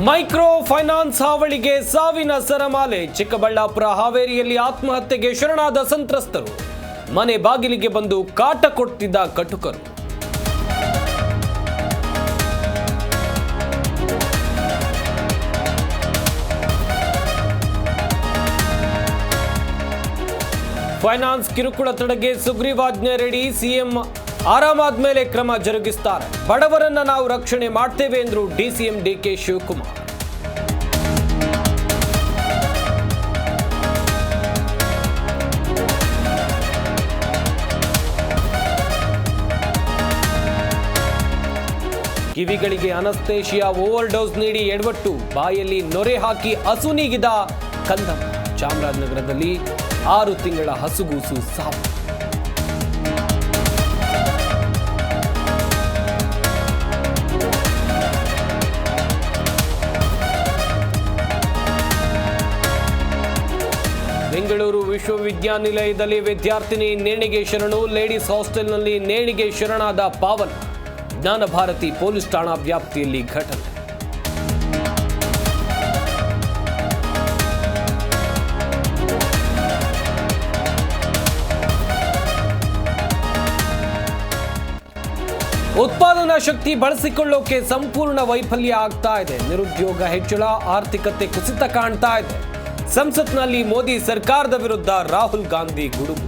Micro finance ಹಾವಳಿಗೆ ಸಾವಿನ ಸರಮಾಲೆ. ಚಿಕ್ಕಬಳ್ಳಾಪುರ ಹಾವೇರಿಯಲ್ಲಿ ಆತ್ಮಹತ್ಯೆಗೆ ಶರಣಾದ ಸಂತ್ರಸ್ತರು. ಮನೆ ಬಾಗಿಲಿಗೆ ಬಂದು ಕಾಟ ಕೊಡ್ತಿದ್ದ ಕಟುಕರು. ಫೈನಾನ್ಸ್ ಕಿರುಕುಳ ತಡೆಗೆ ಸುಗ್ರೀವಾಜ್ಞೆ ರೆಡಿ. ಸಿಎಂ ಆರಾಮಾದ್ಮೇಲೆ ಕ್ರಮ ಜರುಗಿಸ್ತಾರೆ. ಬಡವರನ್ನ ನಾವು ರಕ್ಷಣೆ ಮಾಡ್ತೇವೆ ಎಂದರು ಡಿಸಿಎಂ ಡಿಕೆ ಶಿವಕುಮಾರ್. ಕಿವಿಗಳಿಗೆ ಅನಸ್ತೇಶಿಯಾ ಓವರ್ ಡೋಸ್ ನೀಡಿ ಎಡವಟ್ಟು. ಬಾಯಲ್ಲಿ ನೊರೆ ಹಾಕಿ ಅಸುನೀಗಿದ ಕಂದಮ್ಮ. ಚಾಮರಾಜನಗರದಲ್ಲಿ 6 ತಿಂಗಳ ಹಸುಗೂಸು ಸಾವು. ಬೆಂಗಳೂರು ವಿಶ್ವವಿದ್ಯಾನಿಲಯದಲ್ಲಿ ವಿದ್ಯಾರ್ಥಿನಿ ನೇಣಿಗೆ ಶರಣು. ಲೇಡೀಸ್ ಹಾಸ್ಟೆಲ್ನಲ್ಲಿ ನೇಣಿಗೆ ಶರಣಾದ ಪಾವನ. ಜ್ಞಾನಭಾರತಿ ಪೊಲೀಸ್ ಠಾಣಾ ವ್ಯಾಪ್ತಿಯಲ್ಲಿ ಘಟನೆ. ಉತ್ಪಾದನಾ ಶಕ್ತಿ ಬಳಸಿಕೊಳ್ಳೋಕೆ ಸಂಪೂರ್ಣ ವೈಫಲ್ಯ ಆಗ್ತಾ ಇದೆ. ನಿರುದ್ಯೋಗ ಹೆಚ್ಚಳ, ಆರ್ಥಿಕತೆ ಕುಸಿತ ಕಾಣ್ತಾ ಇದೆ. ಸಂಸತ್ನಲ್ಲಿ ಮೋದಿ ಸರ್ಕಾರದ ವಿರುದ್ಧ ರಾಹುಲ್ ಗಾಂಧಿ ಗುಡುಗು.